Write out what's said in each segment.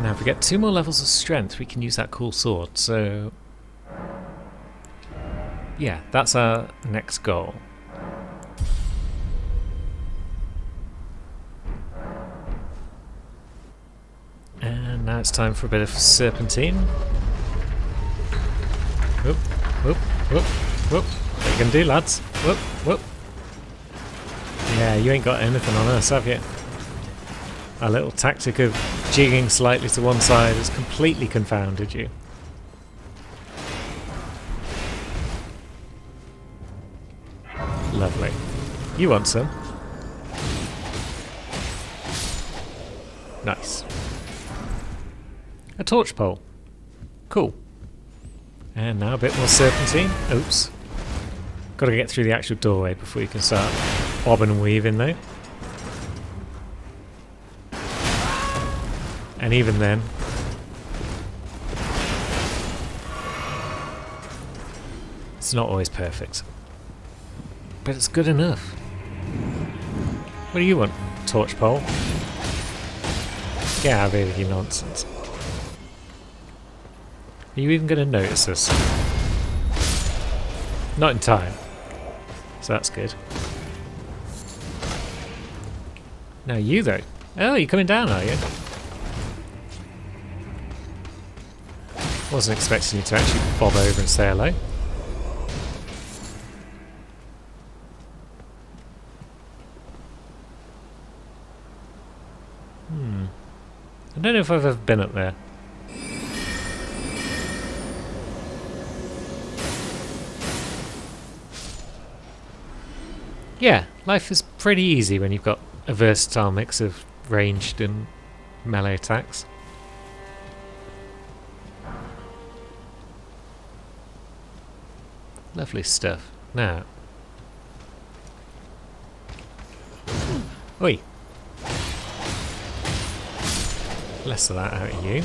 Now if we get 2 more levels of strength, we can use that cool sword, so... yeah, that's our next goal. And now it's time for a bit of serpentine. Whoop, whoop, whoop, whoop. What are you gonna do, lads? Whoop, whoop. Yeah, you ain't got anything on us, have you? Our little tactic of jigging slightly to one side has completely confounded you. Lovely. You want some? Nice. A torch pole. Cool. And now a bit more serpentine. Oops. Got to get through the actual doorway before you can start bobbing and weaving though. And even then... it's not always perfect. But it's good enough. What do you want, torch pole? Get out of here with your nonsense. Are you even going to notice us? Not in time. So that's good. Now you though. Oh, you're coming down, are you? Wasn't expecting you to actually bob over and say hello. I don't know if I've ever been up there. Yeah, life is pretty easy when you've got a versatile mix of ranged and melee attacks. Lovely stuff. Now. Oi! Less of that out of you.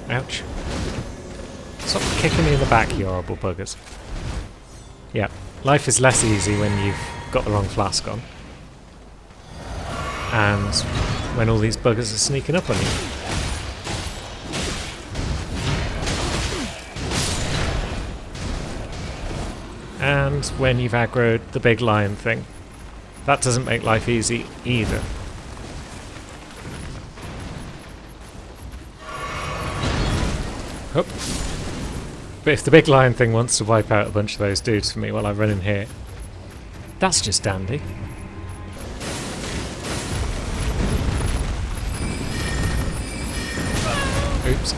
Ouch. Stop kicking me in the back, you horrible buggers. Yeah, life is less easy when you've got the wrong flask on. And when all these buggers are sneaking up on you. And when you've aggroed the big lion thing. That doesn't make life easy either. Oh. But if the big lion thing wants to wipe out a bunch of those dudes for me while I run in here, that's just dandy. Oops.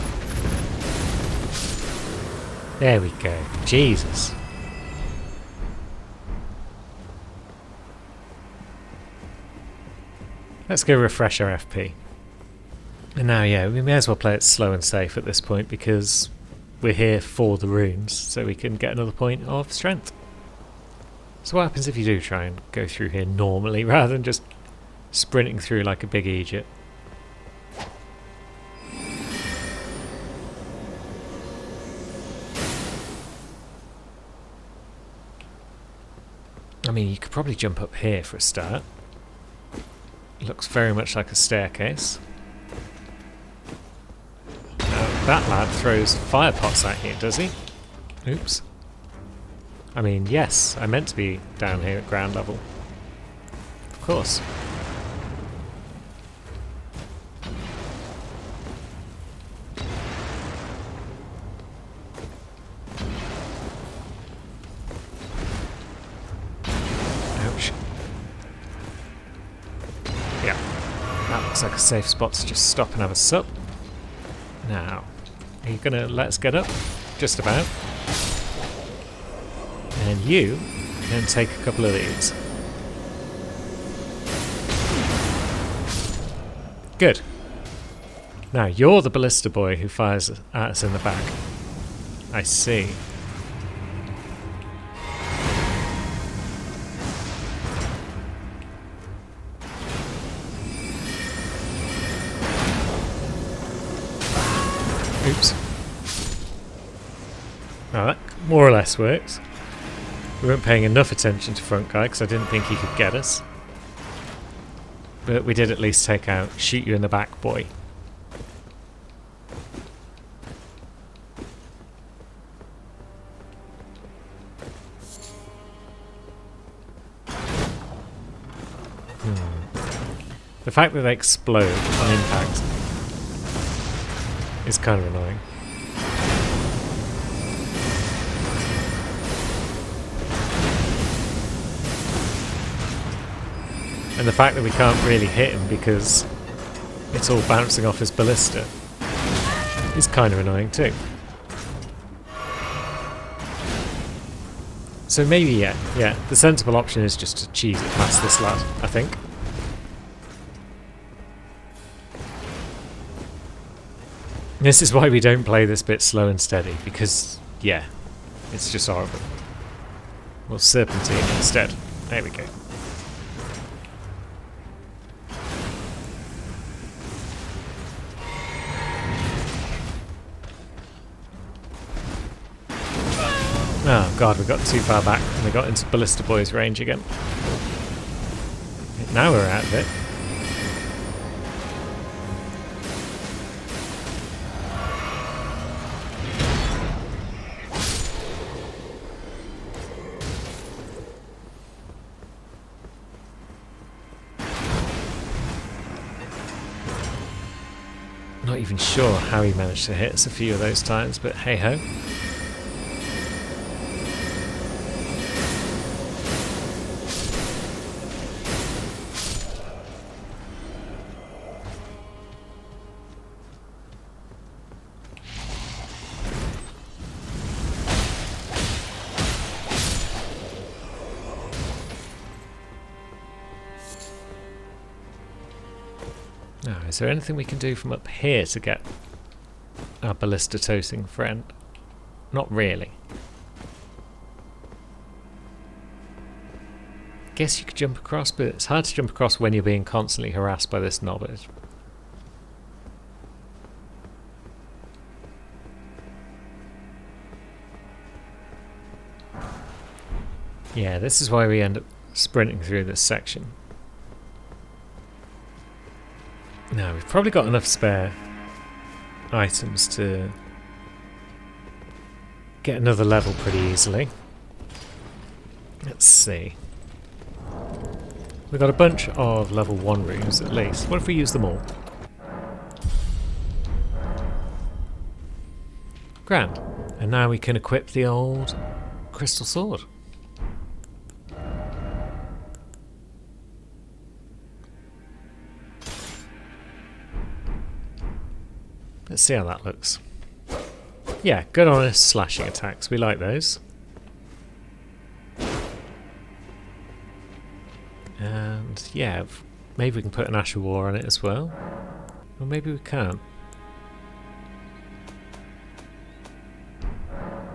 There we go. Jesus. Let's go refresh our FP. And now, yeah, we may as well play it slow and safe at this point because we're here for the runes, so we can get another point of strength. So what happens if you do try and go through here normally rather than just sprinting through like a big Egypt? I mean, you could probably jump up here for a start. Looks very much like a staircase. That lad throws fire pots at you, does he? Oops. I mean, yes, I meant to be down here at ground level. Of course. Ouch. Yeah. That looks like a safe spot to just stop and have a sup. Now, are you going to let us get up? Just about. And you can take a couple of these. Good. Now, you're the ballista boy who fires at us in the back. I see. Oops. Now that more or less works. We weren't paying enough attention to front guy because I didn't think he could get us. But we did at least take out shoot you in the back, boy. The fact that they explode on impact is kind of annoying. And the fact that we can't really hit him because it's all bouncing off his ballista is kind of annoying too. So maybe, yeah, the sensible option is just to cheese it past this lad, I think. This is why we don't play this bit slow and steady, because, yeah, it's just horrible. We'll serpentine instead. There we go. Oh god, we got too far back and we got into Ballista Boy's range again. Now we're out of it. Not even sure how he managed to hit us a few of those times, but hey ho. Now, is there anything we can do from up here to get our ballista toting friend? Not really. Guess you could jump across, but it's hard to jump across when you're being constantly harassed by this knobbit. Yeah, this is why we end up sprinting through this section. Now, we've probably got enough spare items to get another level pretty easily. Let's see. We've got a bunch of level 1 rooms at least. What if we use them all? Grand. And now we can equip the old crystal sword. Let's see how that looks. Yeah, good honest slashing attacks. We like those. And yeah, maybe we can put an Ash of War on it as well. Or maybe we can't.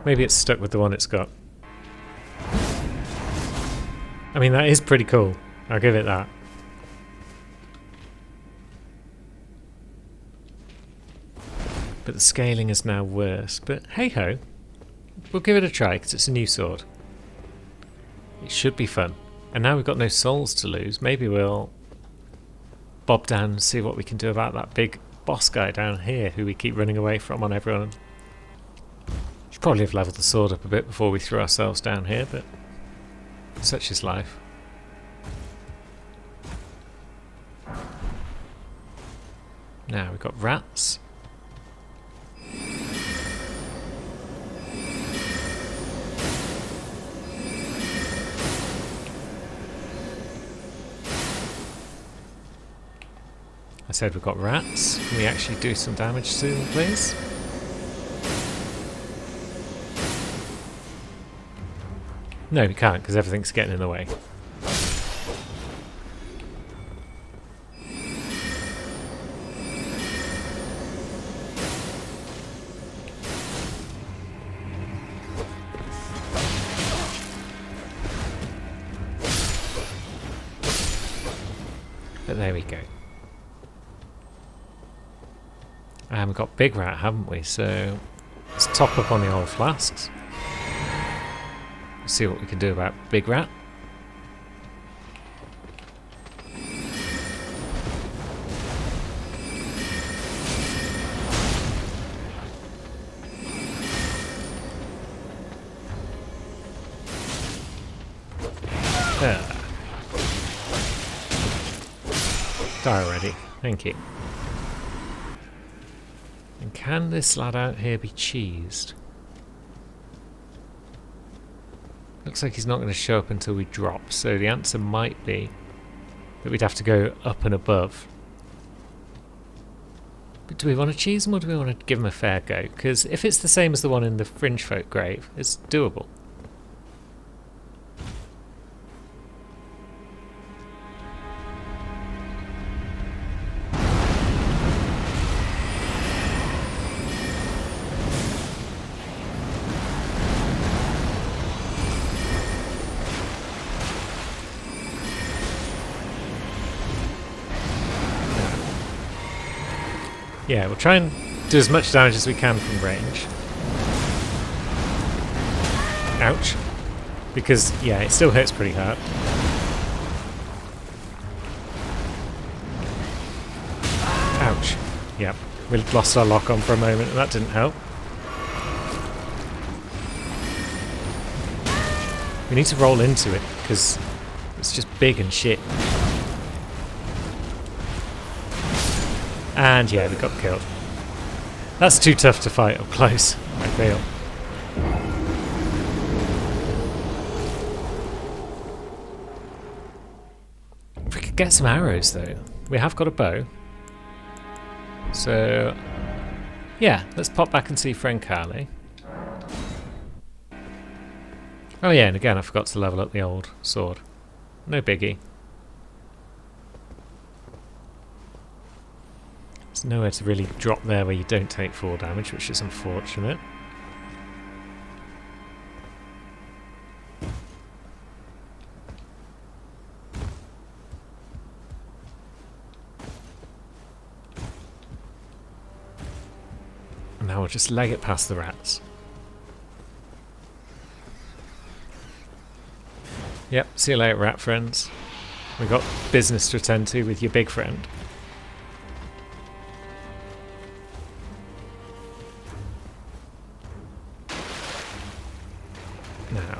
Maybe it's stuck with the one it's got. I mean, that is pretty cool. I'll give it that. But the scaling is now worse. But hey ho, we'll give it a try because it's a new sword. It should be fun. And now we've got no souls to lose. Maybe we'll bob down and see what we can do about that big boss guy down here who we keep running away from on everyone. Should probably have leveled the sword up a bit before we threw ourselves down here, but such is life. Now we've got rats. I said we've got rats. Can we actually do some damage to them, please? No, we can't because everything's getting in the way. But there we go. And we've got big rat, haven't we? So let's top up on the old flasks. See what we can do about Big Rat. Die already. Thank you. And can this lad out here be cheesed? Looks like he's not going to show up until we drop, so the answer might be that we'd have to go up and above. But do we want to cheese him or do we want to give him a fair go? Because if it's the same as the one in the Fringe Folk grave, it's doable. Yeah, we'll try and do as much damage as we can from range. Ouch. Because, yeah, it still hurts pretty hard. Ouch. Yep, we lost our lock on for a moment and that didn't help. We need to roll into it because it's just big and shit. And yeah, we got killed. That's too tough to fight up close, I feel. If we could get some arrows though. We have got a bow. So yeah, let's pop back and see friend Carly. Oh yeah, and again I forgot to level up the old sword. No biggie. There's nowhere to really drop there where you don't take 4 damage, which is unfortunate. And now we'll just leg it past the rats. Yep, see you later, rat friends. We've got business to attend to with your big friend. Now.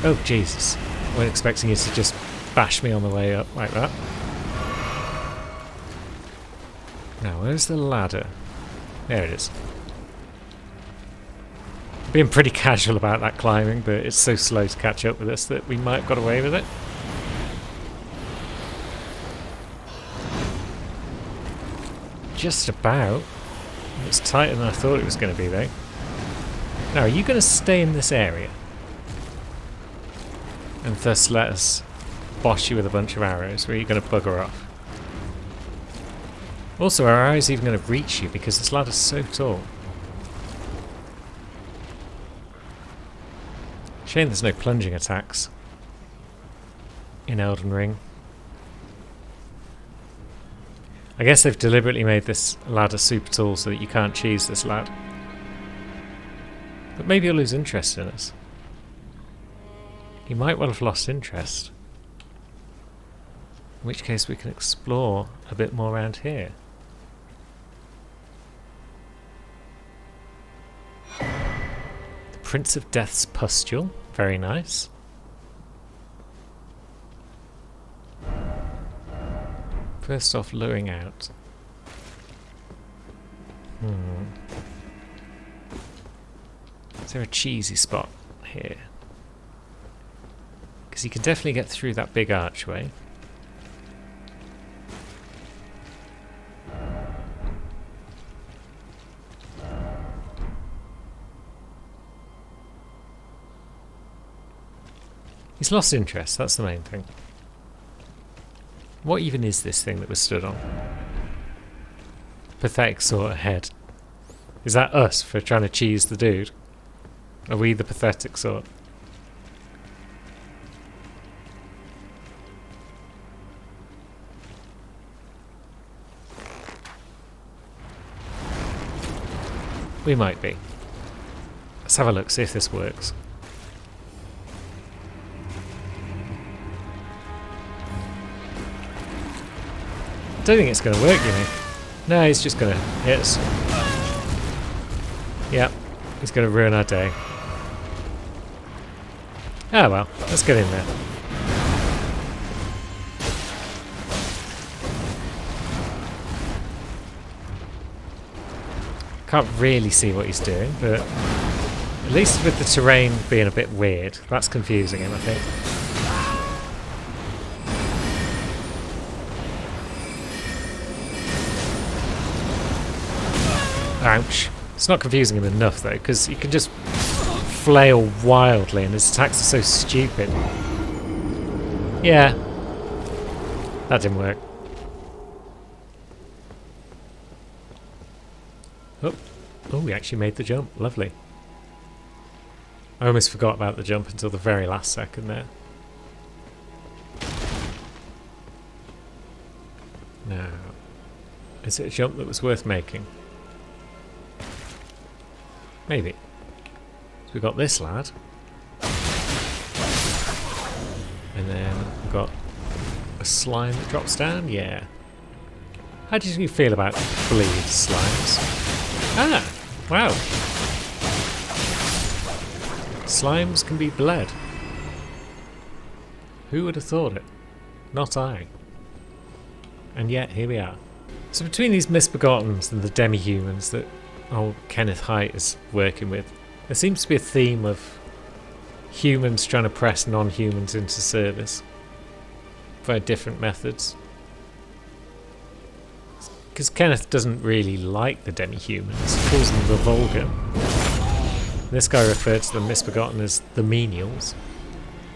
Oh, Jesus. I wasn't expecting you to just bash me on the way up like that. Now, where's the ladder? There it is. Being pretty casual about that climbing, but it's so slow to catch up with us that we might have got away with it. Just about. It's tighter than I thought it was going to be, though. Now, are you going to stay in this area? And thus let us bosh you with a bunch of arrows, or are you going to bugger off? Also, are our arrows even going to reach you, because this ladder's so tall? Shame there's no plunging attacks in Elden Ring. I guess they've deliberately made this ladder super tall so that you can't cheese this lad. But maybe he'll lose interest in us. He might well have lost interest. In which case we can explore a bit more around here. The Prince of Death's Pustule. Very nice. First off, luring out. Is there a cheesy spot here? Because you can definitely get through that big archway. He's lost interest, that's the main thing. What even is this thing that was stood on? Pathetic sort of head. Is that us for trying to cheese the dude? Are we the pathetic sort? We might be. Let's have a look, see if this works. I don't think it's going to work, you know. No, he's just going to hit us. Yep, he's going to ruin our day. Oh well, let's get in there. Can't really see what he's doing, but at least with the terrain being a bit weird, that's confusing him, I think. Ouch. It's not confusing him enough though, because he can just flail wildly and his attacks are so stupid. Yeah. That didn't work. Oh, we actually made the jump. Lovely. I almost forgot about the jump until the very last second there. Now, is it a jump that was worth making? Maybe. So we got this lad. And then we've got a slime that drops down. Yeah. How did you feel about bleed slimes? Ah! Wow. Slimes can be bled. Who would have thought it? Not I. And yet, here we are. So between these misbegottens and the demi-humans that old Kenneth Haight is working with, there seems to be a theme of humans trying to press non-humans into service via different methods. Because Kenneth doesn't really like the demi-humans, he calls them the vulgar. This guy referred to the misbegotten as the menials.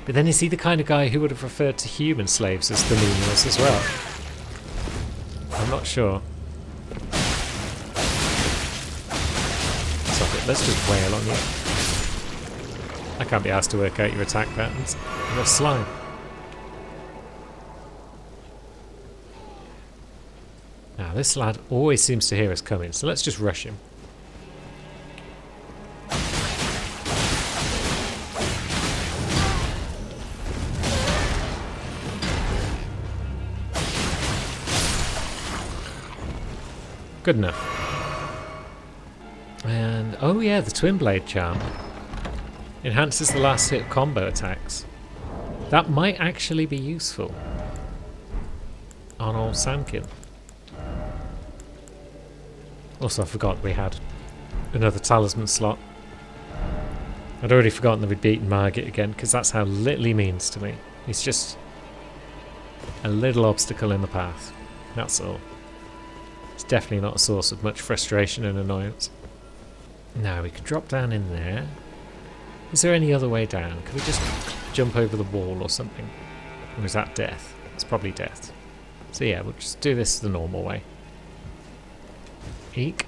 But then is he the kind of guy who would have referred to human slaves as the menials as well? I'm not sure. Stop it, let's just wail on you. I can't be asked to work out your attack patterns. You're a slime. Now this lad always seems to hear us coming, so let's just rush him. Good enough. And, oh yeah, the Twin Blade Charm. Enhances the last hit combo attacks. That might actually be useful on old Samkin. Also, I forgot we had another talisman slot. I'd already forgotten that we'd beaten Margit again, because that's how little he means to me. He's just a little obstacle in the path. That's all. It's definitely not a source of much frustration and annoyance. Now, we could drop down in there. Is there any other way down? Could we just jump over the wall or something? Or is that death? It's probably death. So yeah, we'll just do this the normal way. Eek.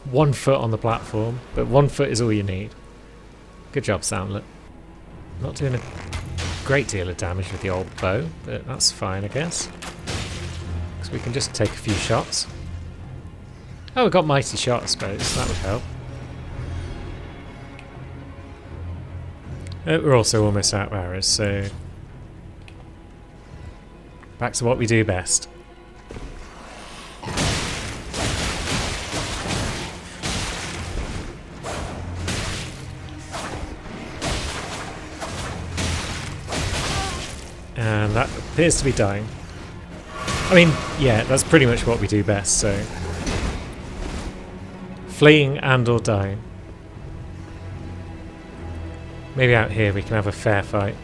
1 foot on the platform, but 1 foot is all you need. Good job, Soundlet. Not doing a great deal of damage with the old bow, but that's fine, I guess. Because we can just take a few shots. Oh, we got Mighty Shot, I suppose. That would help. We're also almost out of arrows, so back to what we do best. And that appears to be dying. I mean, yeah, that's pretty much what we do best, so fleeing and or dying. Maybe out here we can have a fair fight.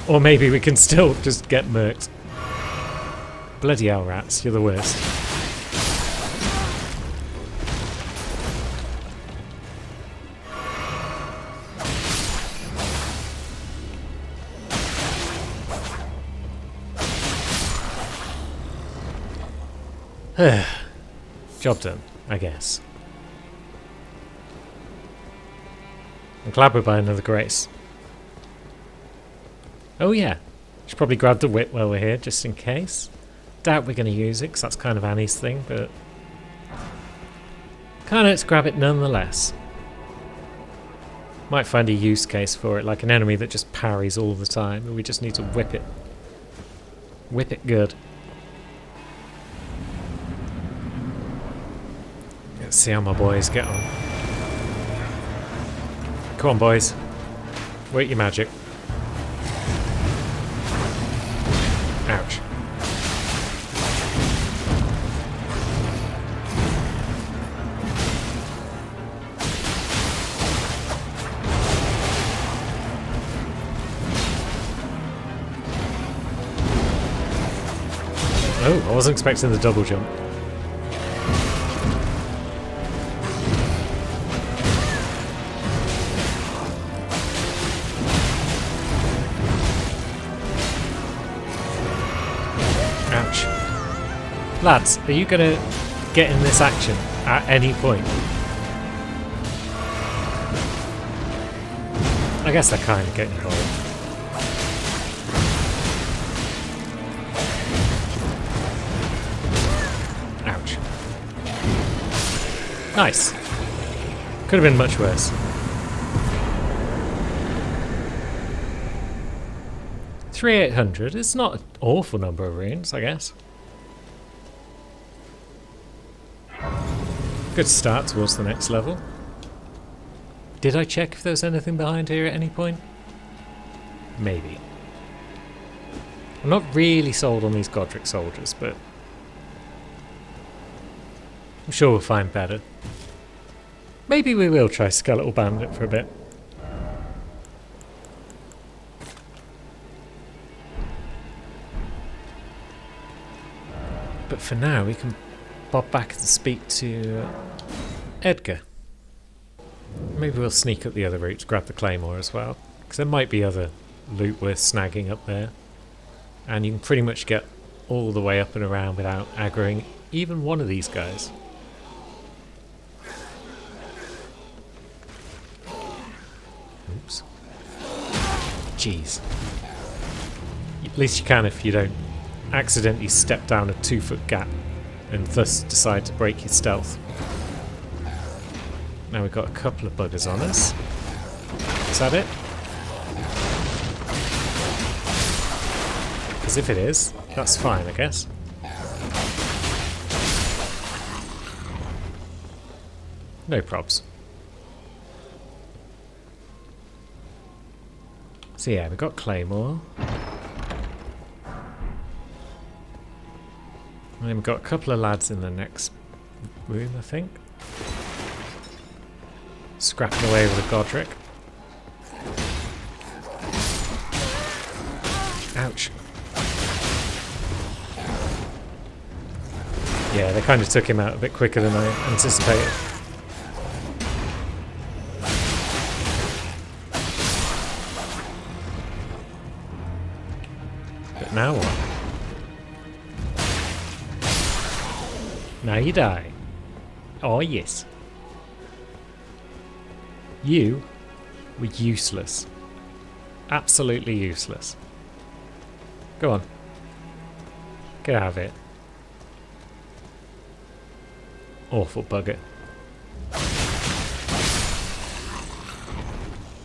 Or maybe we can still just get murked. Bloody hell, rats, you're the worst. Job done, I guess. I'm glad we're buying another Grace. Oh yeah, should probably grab the whip while we're here, just in case. Doubt we're going to use it because that's kind of Annie's thing, but kind of let's grab it nonetheless. Might find a use case for it, like an enemy that just parries all the time, and we just need to whip it. Whip it good. Let's see how my boys get on. Come on, boys. Work your magic. Ouch. Oh, I wasn't expecting the double jump. Ouch. Lads, are you going to get in this action at any point? I guess they're kind of getting involved. Ouch. Nice. Could have been much worse. 3,800. It's not an awful number of runes, I guess. Good start towards the next level. Did I check if there was anything behind here at any point? Maybe. I'm not really sold on these Godric soldiers, but I'm sure we'll find better. Maybe we will try Skeletal Bandit for a bit. But for now, we can bob back and speak to Edgar. Maybe we'll sneak up the other route to grab the Claymore as well, because there might be other loot worth snagging up there. And you can pretty much get all the way up and around without aggroing even one of these guys. Oops. Jeez. At least you can if you don't accidentally step down a 2-foot gap and thus decide to break your stealth. Now we've got a couple of buggers on us. Is that it? Because if it is, that's fine, I guess. No probs. So yeah, we've got Claymore. And then we've got a couple of lads in the next room, I think. Scrapping away with a Godric. Ouch. Yeah, they kind of took him out a bit quicker than I anticipated. But now what? Now you die. Oh yes. You were useless. Absolutely useless. Go on. Get out of it. Awful bugger.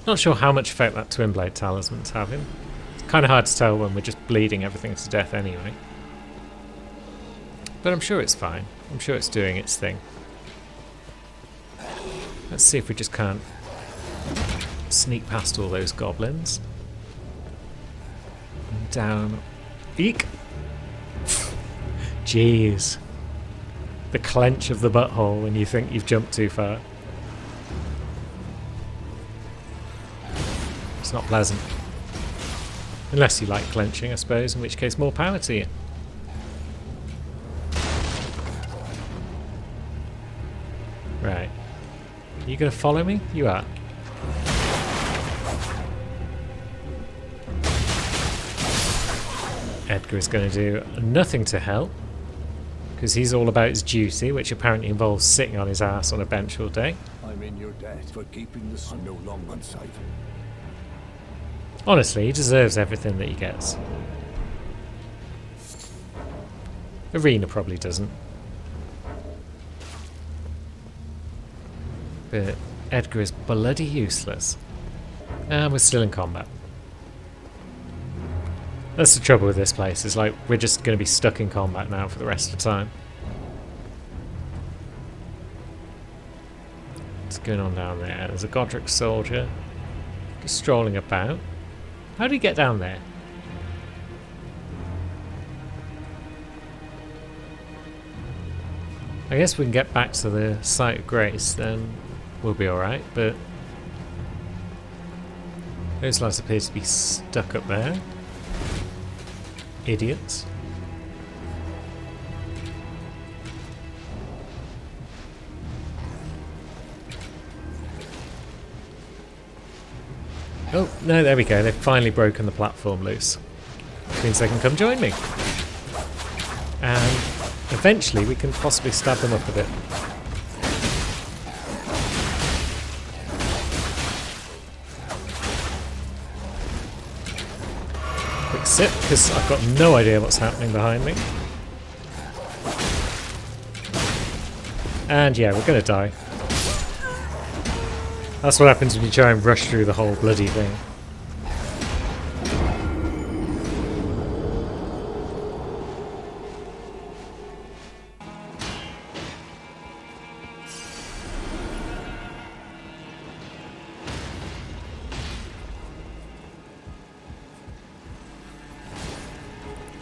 Not sure how much effect that Twin Blade Talisman's having. It's kind of hard to tell when we're just bleeding everything to death anyway. But I'm sure it's fine. I'm sure it's doing its thing. Let's see if we just can't sneak past all those goblins. And down. Eek! Jeez. The clench of the butthole when you think you've jumped too far. It's not pleasant. Unless you like clenching, I suppose, in which case more power to you. Right. Are you going to follow me? You are. Edgar is going to do nothing to help, because he's all about his duty, which apparently involves sitting on his ass on a bench all day. I'm in your debt for keeping the sun no longer unsafe. honestly, he deserves everything that he gets. Honestly, he deserves everything that he gets. 'Cause he's all about his duty, which apparently involves sitting on his ass on a bench all day. And apparently he's all about his duty, which involves sitting on his ass on a bench all day. Honestly, he deserves everything that he gets. Arena probably doesn't. But Edgar is bloody useless. And we're still in combat. That's the trouble with this place, is like we're just going to be stuck in combat now for the rest of the time. What's going on down there? There's a Godric soldier just strolling about. How do you get down there? I guess we can get back to the site of grace, then we'll be alright, but those lads appear to be stuck up there. Idiots. Oh, no, there we go. They've finally broken the platform loose. Which means they can come join me. And eventually we can possibly stab them up a bit. Quick sip, because I've got no idea what's happening behind me. And yeah, we're going to die. That's what happens when you try and rush through the whole bloody thing.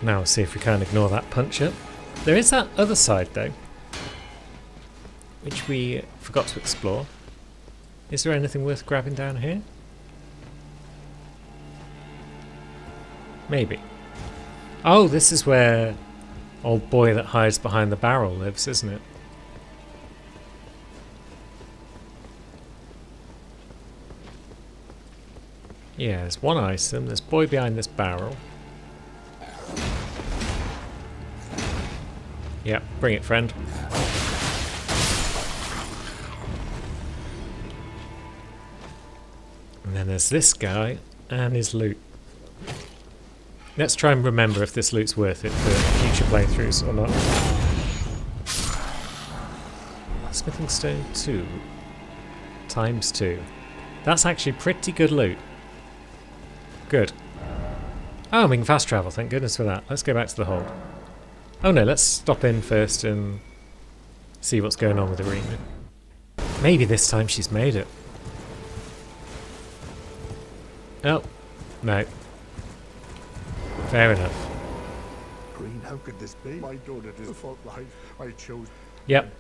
Now we'll see if we can ignore that punch up. There is that other side though, which we forgot to explore. Is there anything worth grabbing down here? Maybe. Oh, this is where old boy that hides behind the barrel lives, isn't it? Yeah, there's one item. There's boy behind this barrel. Yeah, bring it, friend. And then there's this guy and his loot. Let's try and remember if this loot's worth it for future playthroughs or not. Smithing stone 2 times 2. That's actually pretty good loot. Good. Oh, we can fast travel, thank goodness for that. Let's go back to the hold. Oh no, let's stop in first and see what's going on with Arena. Maybe this time she's made it. Oh, no. Fair enough. Green, how could this be? My daughter is the fault life. I chose. Yep.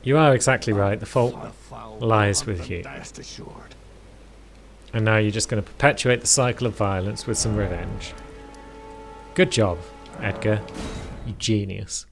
You are exactly right. The fault lies with you. Best assured. And now you're just going to perpetuate the cycle of violence with some revenge. Good job, Edgar. You genius.